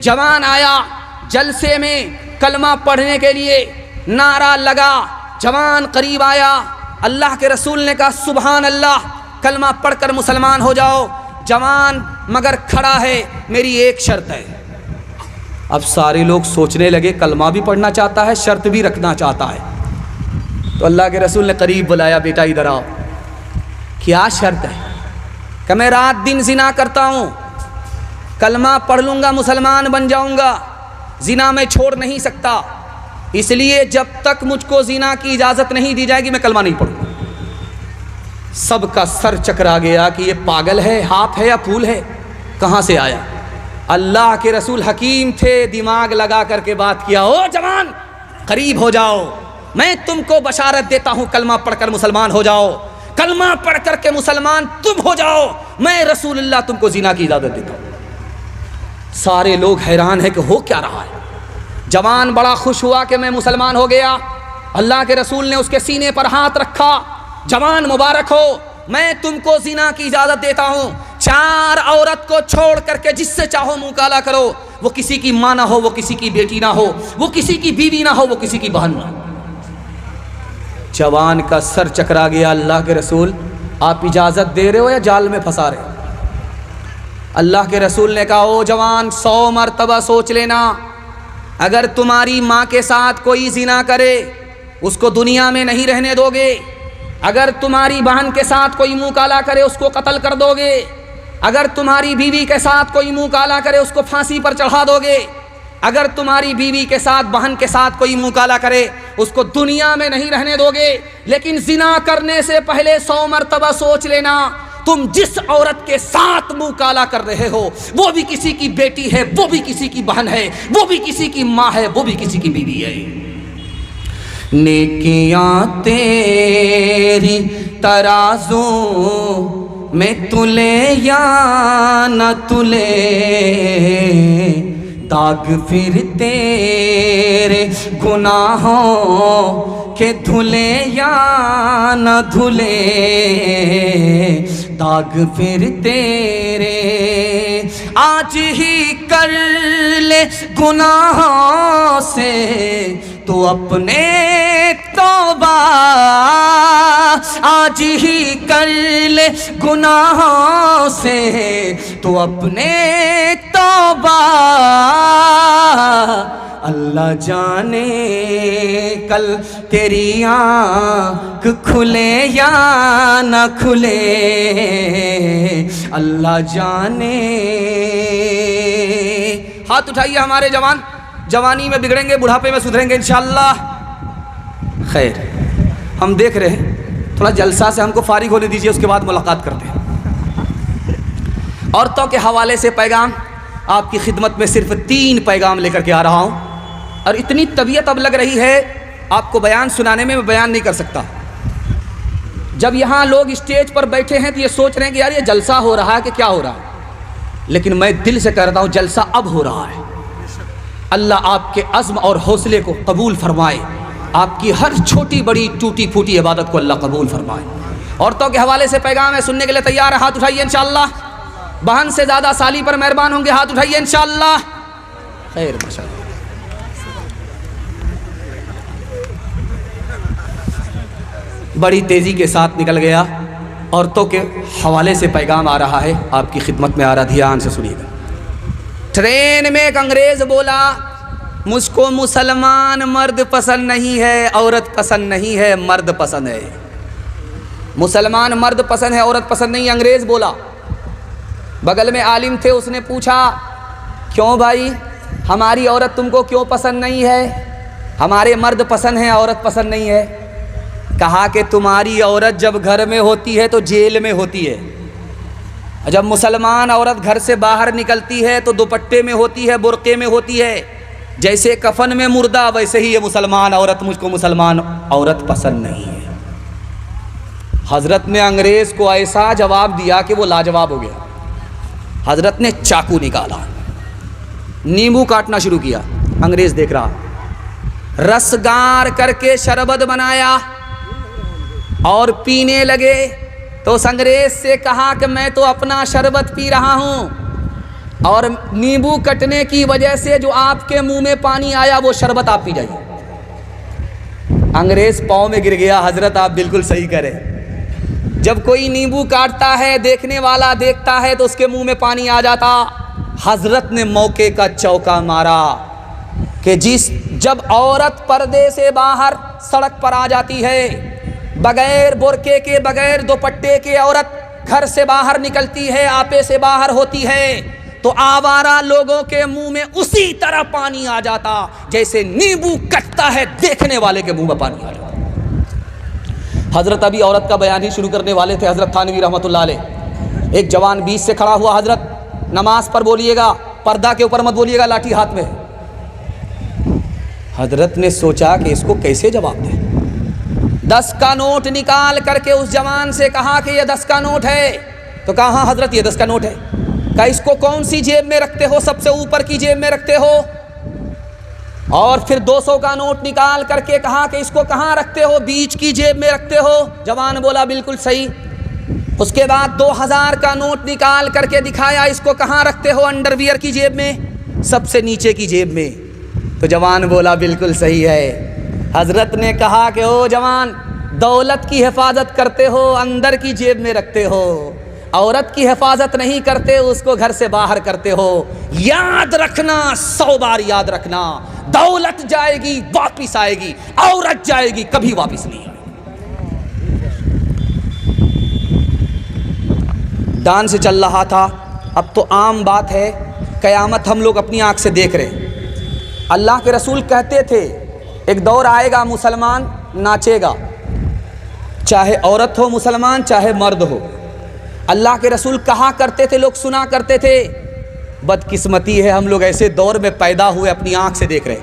جوان آیا جلسے میں کلمہ پڑھنے کے لیے، نعرہ لگا، جوان قریب آیا، اللہ کے رسول نے کہا سبحان اللہ، کلمہ پڑھ کر مسلمان ہو جاؤ۔ جوان مگر کھڑا ہے، میری ایک شرط ہے۔ اب سارے لوگ سوچنے لگے کلمہ بھی پڑھنا چاہتا ہے، شرط بھی رکھنا چاہتا ہے۔ تو اللہ کے رسول نے قریب بلایا، بیٹا ادھر آؤ، کیا شرط ہے؟ کہ میں رات دن زنا کرتا ہوں، کلمہ پڑھ لوں گا مسلمان بن جاؤں گا، زنا میں چھوڑ نہیں سکتا، اس لیے جب تک مجھ کو زنا کی اجازت نہیں دی جائے گی میں کلمہ نہیں پڑھوں گا۔ سب کا سر چکرا گیا کہ یہ پاگل ہے، ہاتھ ہے یا پھول ہے، کہاں سے آیا؟ اللہ کے رسول حکیم تھے، دماغ لگا کر کے بات کیا، او جوان قریب ہو جاؤ، میں تم کو بشارت دیتا ہوں کلمہ پڑھ کر مسلمان ہو جاؤ، کلمہ پڑھ کر کے مسلمان تم ہو جاؤ، میں رسول اللہ تم کو زنا کی اجازت دیتا ہوں۔ سارے لوگ حیران ہیں کہ ہو کیا رہا ہے۔ جوان بڑا خوش ہوا کہ میں مسلمان ہو گیا۔ اللہ کے رسول نے اس کے سینے پر ہاتھ رکھا، جوان مبارک ہو، میں تم کو زنا کی اجازت دیتا ہوں، 4 عورت کو چھوڑ کر کے جس سے چاہو منہ کالا کرو، وہ کسی کی ماں نہ ہو، وہ کسی کی بیٹی نہ ہو، وہ کسی کی بیوی نہ ہو، وہ کسی کی بہن نہ ہو۔ جوان کا سر چکرا گیا، اللہ کے رسول آپ اجازت دے رہے ہو یا جال میں پھنسا رہے ہو؟ اللہ کے رسول نے کہا او جوان 100 مرتبہ سوچ لینا، اگر تمہاری ماں کے ساتھ کوئی زنا کرے اس کو دنیا میں نہیں رہنے دو گے، اگر تمہاری بہن کے ساتھ کوئی منہ کالا کرے اس کو قتل کر دو گے، اگر تمہاری بیوی کے ساتھ کوئی منہ کالا کرے اس کو پھانسی پر چڑھا دو گے، اگر تمہاری بیوی کے ساتھ بہن کے ساتھ کوئی منہ کالا کرے اس کو دنیا میں نہیں رہنے دو گے، لیکن زنا کرنے سے پہلے 100 مرتبہ سوچ لینا، تم جس عورت کے ساتھ منہ کالا کر رہے ہو وہ بھی کسی کی بیٹی ہے، وہ بھی کسی کی بہن ہے، وہ بھی کسی کی ماں ہے، وہ بھی کسی کی بیوی ہے۔ نیکیاں تیری ترازو میں تلے یا نہ تلے، داغ پھر تیرے گناہوں کے دھلے یا نہ دھلے، داغ پھر تیرے آج ہی کر لے گناہوں سے تو اپنے توبہ، آج ہی کر لے گناہوں سے تو اپنے توبہ، اللہ جانے کل تیری آنکھ کھلے یا نہ کھلے، اللہ جانے۔ ہاتھ اٹھائیے ہمارے جوان، جوانی میں بگڑیں گے بڑھاپے میں سدھریں گے انشاءاللہ۔ خیر ہم دیکھ رہے ہیں، تھوڑا جلسہ سے ہم کو فارغ ہونے دیجئے، اس کے بعد ملاقات کرتے ہیں۔ عورتوں کے حوالے سے پیغام، آپ کی خدمت میں صرف 3 پیغام لے کر کے آ رہا ہوں، اور اتنی طبیعت اب لگ رہی ہے آپ کو بیان سنانے میں بیان نہیں کر سکتا۔ جب یہاں لوگ اسٹیج پر بیٹھے ہیں تو یہ سوچ رہے ہیں کہ یار یہ جلسہ ہو رہا ہے کہ کیا ہو رہا ہے، لیکن میں دل سے کہہ رہا ہوں جلسہ اب ہو رہا ہے۔ اللہ آپ کے عزم اور حوصلے کو قبول فرمائے، آپ کی ہر چھوٹی بڑی ٹوٹی پھوٹی عبادت کو اللہ قبول فرمائے۔ عورتوں کے حوالے سے پیغام ہے، سننے کے لیے تیار ہے؟ ہاتھ اٹھائیے انشاءاللہ۔ بہن سے زیادہ سالی پر مہربان ہوں گے، ہاتھ اٹھائیے انشاءاللہ۔ خیر ماشاءاللہ۔ بڑی تیزی کے ساتھ نکل گیا، عورتوں کے حوالے سے پیغام آ رہا ہے، آپ کی خدمت میں آ رہا، دھیان سے سنیے گا۔ ٹرین میں ایک انگریز بولا مجھ کو مسلمان مرد پسند نہیں ہے، عورت پسند نہیں ہے، مرد پسند ہے۔ مسلمان مرد پسند ہے، عورت پسند نہیں، انگریز بولا۔ بغل میں عالم تھے، اس نے پوچھا کیوں بھائی ہماری عورت تم کو کیوں پسند نہیں ہے؟ ہمارے مرد پسند ہیں، عورت پسند نہیں ہے۔ کہا کہ تمہاری عورت جب گھر میں ہوتی ہے تو جیل میں ہوتی ہے، جب مسلمان عورت گھر سے باہر نکلتی ہے تو دوپٹے میں ہوتی ہے، برقعے میں ہوتی ہے، جیسے کفن میں مردہ ویسے ہی یہ مسلمان عورت، مجھ کو مسلمان عورت پسند نہیں ہے۔ حضرت نے انگریز کو ایسا جواب دیا کہ وہ لاجواب ہو گیا۔ حضرت نے چاقو نکالا، نیمبو کاٹنا شروع کیا، انگریز دیکھ رہا، رس گار کر کے شربت بنایا اور پینے لگے۔ تو اس انگریز سے کہا کہ میں تو اپنا شربت پی رہا ہوں، اور نیمبو کٹنے کی وجہ سے جو آپ کے منہ میں پانی آیا وہ شربت آپ پی جائیے۔ انگریز پاؤں میں گر گیا حضرت، آپ بالکل صحیح کریں۔ جب کوئی نیمبو کاٹتا ہے دیکھنے والا دیکھتا ہے تو اس کے منہ میں پانی آ جاتا۔ حضرت نے موقع کا چوکا مارا کہ جب عورت پردے سے باہر سڑک پر آ جاتی ہے، بغیر برقعے کے بغیر دوپٹے کے عورت گھر سے باہر نکلتی ہے، آپے سے باہر ہوتی ہے، تو آوارہ لوگوں کے منہ میں اسی طرح پانی آ جاتا جیسے نیمبو کٹتا ہے دیکھنے والے کے منہ میں پانی آ جاتا۔ حضرت ابھی عورت کا بیان ہی شروع کرنے والے تھے، حضرت تھانوی رحمۃ اللہ علیہ۔ ایک جوان بیچ سے کھڑا ہوا، حضرت نماز پر بولیے گا، پردہ کے اوپر مت بولیے گا، لاٹھی ہاتھ میں۔ حضرت نے سوچا کہ اس کو کیسے جواب دیں۔ 10 کا نوٹ نکال کر کے اس جوان سے کہا کہ یہ 10 کا نوٹ ہے۔ تو کہا ہاں حضرت یہ 10 کا نوٹ ہے۔ کہا اس کو کون سی جیب میں رکھتے ہو؟ سب سے اوپر کی جیب میں رکھتے ہو۔ اور پھر 200 کا نوٹ نکال کر کے کہا کہ اس کو کہاں رکھتے ہو؟ بیچ کی جیب میں رکھتے ہو۔ جوان بولا بالکل صحیح۔ اس کے بعد 2000 کا نوٹ نکال کر کے دکھایا، اس کو کہاں رکھتے ہو؟ انڈر ویئر کی جیب میں، سب سے نیچے کی جیب میں۔ تو جوان بولا بالکل صحیح ہے۔ حضرت نے کہا کہ او جوان، دولت کی حفاظت کرتے ہو اندر کی جیب میں رکھتے ہو، عورت کی حفاظت نہیں کرتے، اس کو گھر سے باہر کرتے ہو۔ یاد رکھنا، 100 بار یاد رکھنا، دولت جائے گی واپس آئے گی، عورت جائے گی کبھی واپس نہیں آئے گی۔ دان سے چل رہا تھا، اب تو عام بات ہے، قیامت ہم لوگ اپنی آنکھ سے دیکھ رہے ہیں۔ اللہ کے رسول کہتے تھے ایک دور آئے گا مسلمان ناچے گا، چاہے عورت ہو مسلمان چاہے مرد ہو۔ اللہ کے رسول کہا کرتے تھے، لوگ سنا کرتے تھے۔ بدقسمتی ہے ہم لوگ ایسے دور میں پیدا ہوئے اپنی آنکھ سے دیکھ رہے ہیں۔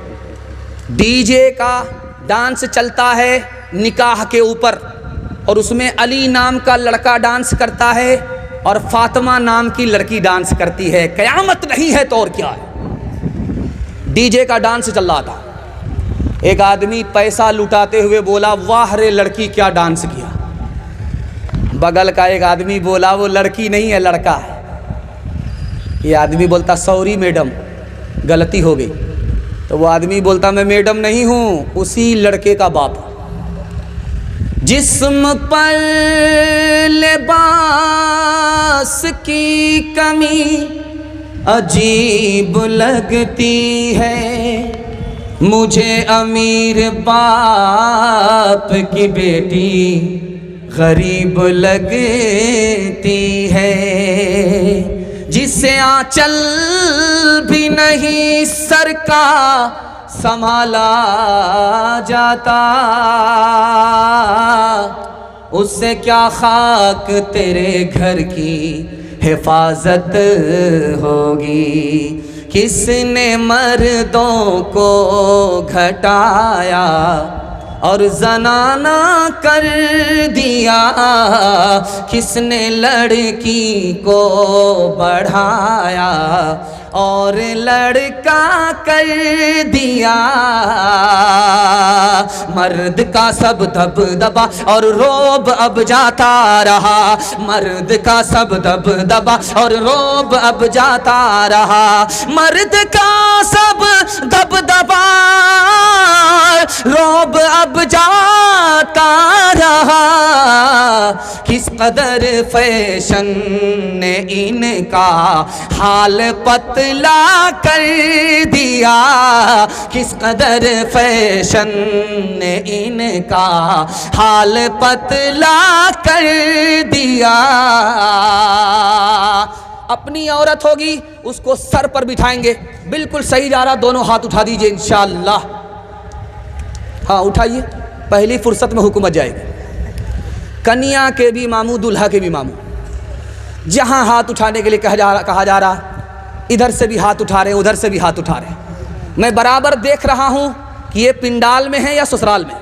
ڈی جے کا ڈانس چلتا ہے نکاح کے اوپر، اور اس میں علی نام کا لڑکا ڈانس کرتا ہے اور فاطمہ نام کی لڑکی ڈانس کرتی ہے۔ قیامت نہیں ہے تو اور کیا ہے؟ ڈی جے کا ڈانس چل رہا تھا، ایک آدمی پیسہ لٹاتے ہوئے بولا واہ رے لڑکی کیا ڈانس کیا۔ بغل کا ایک آدمی بولا وہ لڑکی نہیں ہے لڑکا ہے۔ یہ آدمی بولتا سوری میڈم غلطی ہو گئی۔ تو وہ آدمی بولتا میں میڈم نہیں ہوں، اسی لڑکے کا باپ ہوں۔ جسم پر لباس کی کمی عجیب لگتی ہے، مجھے امیر باپ کی بیٹی غریب لگتی ہے، جسے آنچل بھی نہیں سر کا سنبھالا جاتا، اس سے کیا خاک تیرے گھر کی حفاظت ہوگی۔ کس نے مردوں کو گھٹایا اور زنانہ کر دیا، کس نے لڑکی کو بڑھایا اور لڑکا کر دیا۔ مرد کا سب دبدبا اور روب اب جاتا رہا، مرد کا سب دبدبا اور روب اب جاتا رہا، مرد کا سب دبدبا روب اب جاتا رہا۔ کس قدر فیشن نے ان کا حال پتلا کر دیا، کس قدر فیشن نے ان کا حال پتلا کر دیا۔ اپنی عورت ہوگی اس کو سر پر بٹھائیں گے، بالکل صحیح جا رہا، دونوں ہاتھ اٹھا دیجئے انشاءاللہ۔ ہاں اٹھائیے، پہلی فرصت میں حکومت جائے گی۔ کنیا کے بھی ماموں دلہا کے بھی ماموں، جہاں ہاتھ اٹھانے کے لیے کہا جا رہا، ادھر سے بھی ہاتھ اٹھا رہے ہیں ادھر سے بھی ہاتھ اٹھا رہے ہیں۔ میں برابر دیکھ رہا ہوں کہ یہ پنڈال میں ہے یا سسرال میں،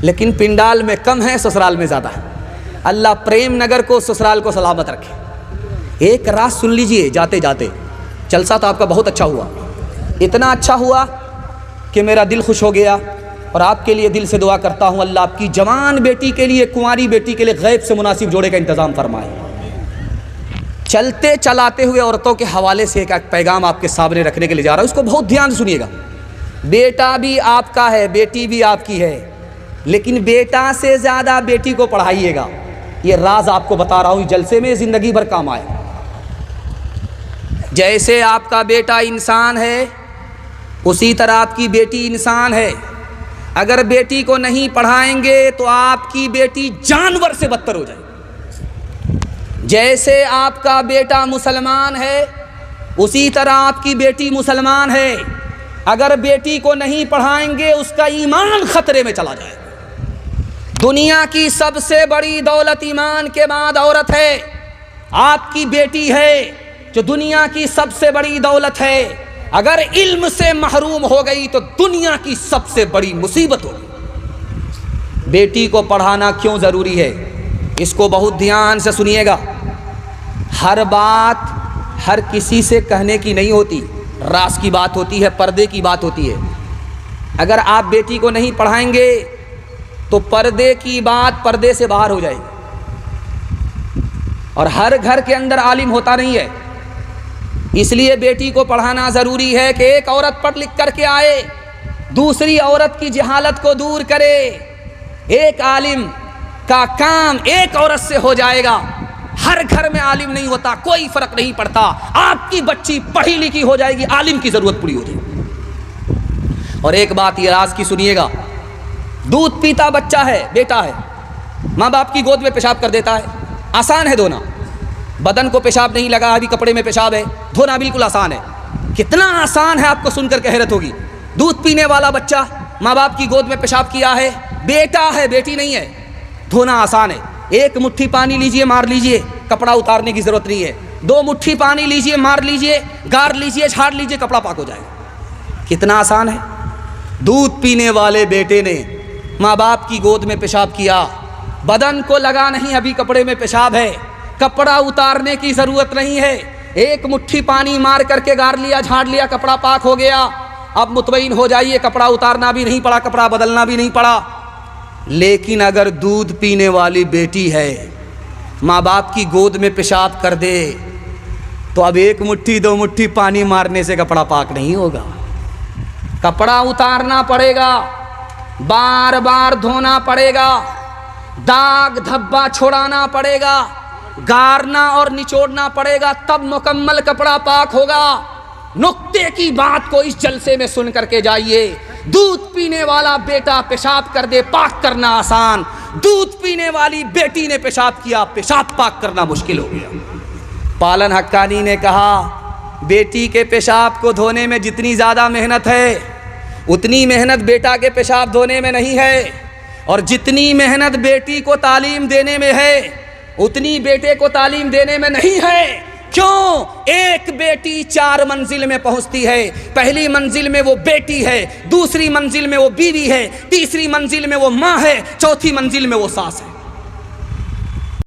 لیکن پنڈال میں کم ہے سسرال میں زیادہ ہے۔ اللہ پریم نگر کو سسرال کو سلامت رکھے۔ ایک رات سن لیجئے جاتے جاتے، جلسہ تو آپ کا بہت اچھا ہوا، اتنا اچھا ہوا کہ میرا دل خوش ہو گیا، اور آپ کے لیے دل سے دعا کرتا ہوں اللہ آپ کی جوان بیٹی کے لیے، کنواری بیٹی کے لیے غیب سے مناسب جوڑے کا انتظام فرمائے۔ چلتے چلاتے ہوئے عورتوں کے حوالے سے ایک پیغام آپ کے سامنے رکھنے کے لیے جا رہا ہوں، اس کو بہت دھیان سے سنیے گا۔ بیٹا بھی آپ کا ہے، بیٹی بھی آپ کی ہے، لیکن بیٹا سے زیادہ بیٹی کو پڑھائیے گا۔ یہ راز آپ کو بتا رہا ہوں جلسے میں، زندگی بھر کام آئے۔ جیسے آپ کا بیٹا انسان ہے اسی طرح آپ کی بیٹی انسان ہے۔ اگر بیٹی کو نہیں پڑھائیں گے تو آپ کی بیٹی جانور سے بدتر ہو جائے گی۔ جیسے آپ کا بیٹا مسلمان ہے اسی طرح آپ کی بیٹی مسلمان ہے۔ اگر بیٹی کو نہیں پڑھائیں گے اس کا ایمان خطرے میں چلا جائے گا۔ دنیا کی سب سے بڑی دولت ایمان کے بعد عورت ہے۔ آپ کی بیٹی ہے جو دنیا کی سب سے بڑی دولت ہے، اگر علم سے محروم ہو گئی تو دنیا کی سب سے بڑی مصیبت ہوگی۔ بیٹی کو پڑھانا کیوں ضروری ہے، اس کو بہت دھیان سے سنیے گا۔ ہر بات ہر کسی سے کہنے کی نہیں ہوتی، راز کی بات ہوتی ہے، پردے کی بات ہوتی ہے۔ اگر آپ بیٹی کو نہیں پڑھائیں گے تو پردے کی بات پردے سے باہر ہو جائے گی، اور ہر گھر کے اندر عالم ہوتا نہیں ہے۔ اس لیے بیٹی کو پڑھانا ضروری ہے کہ ایک عورت پڑھ لکھ کر کے آئے، دوسری عورت کی جہالت کو دور کرے۔ ایک عالم کا کام ایک عورت سے ہو جائے گا۔ ہر گھر میں عالم نہیں ہوتا، کوئی فرق نہیں پڑتا، آپ کی بچی پڑھی لکھی ہو جائے گی، عالم کی ضرورت پوری ہو جائے گی۔ اور ایک بات یہ راز کی سنیے گا، دودھ پیتا بچہ ہے، بیٹا ہے، ماں باپ کی گود میں پیشاب کر دیتا ہے، آسان ہے دھونا۔ بدن کو پیشاب نہیں لگا، ابھی کپڑے میں پیشاب ہے، دھونا بالکل آسان ہے۔ کتنا آسان ہے، آپ کو سن کر کے حیرت ہوگی۔ دودھ پینے والا بچہ ماں باپ کی گود میں پیشاب کیا ہے، بیٹا ہے، بیٹی نہیں ہے، دھونا آسان ہے۔ ایک مٹھی پانی لیجئے، مار لیجئے، کپڑا اتارنے کی ضرورت نہیں ہے۔ 2 مٹھی پانی لیجئے، مار لیجئے، گار لیجئے، جھاڑ لیجئے، کپڑا پاک ہو جائے گا۔ کتنا آسان ہے۔ دودھ پینے والے بیٹے نے ماں باپ کی گود میں پیشاب کیا، بدن کو لگا نہیں، ابھی کپڑے میں پیشاب ہے، کپڑا اتارنے کی ضرورت نہیں ہے، ایک مٹھی پانی مار کر کے گار لیا، جھاڑ لیا، کپڑا پاک ہو گیا۔ اب مطمئن ہو جائیے، کپڑا اتارنا بھی نہیں پڑا، کپڑا بدلنا بھی نہیں پڑا۔ لیکن اگر دودھ پینے والی بیٹی ہے، ماں باپ کی گود میں پیشاب کر دے تو اب 1 مٹھی 2 مٹھی پانی مارنے سے کپڑا پاک نہیں ہوگا، کپڑا اتارنا پڑے گا، بار بار دھونا پڑے گا، داغ دھبا چھوڑانا پڑے گا، گارنا اور نچوڑنا پڑے گا، تب مکمل کپڑا پاک ہوگا۔ نقطے کی بات کو اس جلسے میں سن کر کے جائیے۔ دودھ پینے والا بیٹا پیشاب کر دے، پاک کرنا آسان، دودھ پینے والی بیٹی نے پیشاب کیا، پیشاب پاک کرنا مشکل ہو گیا۔ پالن حقانی نے کہا بیٹی کے پیشاب کو دھونے میں جتنی زیادہ محنت ہے اتنی محنت بیٹا کے پیشاب دھونے میں نہیں ہے، اور جتنی محنت بیٹی کو تعلیم دینے میں ہے اتنی بیٹے کو تعلیم دینے میں نہیں ہے۔ کیوں؟ ایک بیٹی 4 منزل میں پہنچتی ہے، پہلی منزل میں وہ بیٹی ہے، دوسری منزل میں وہ بیوی ہے، تیسری منزل میں وہ ماں ہے، چوتھی منزل میں وہ ساس ہے۔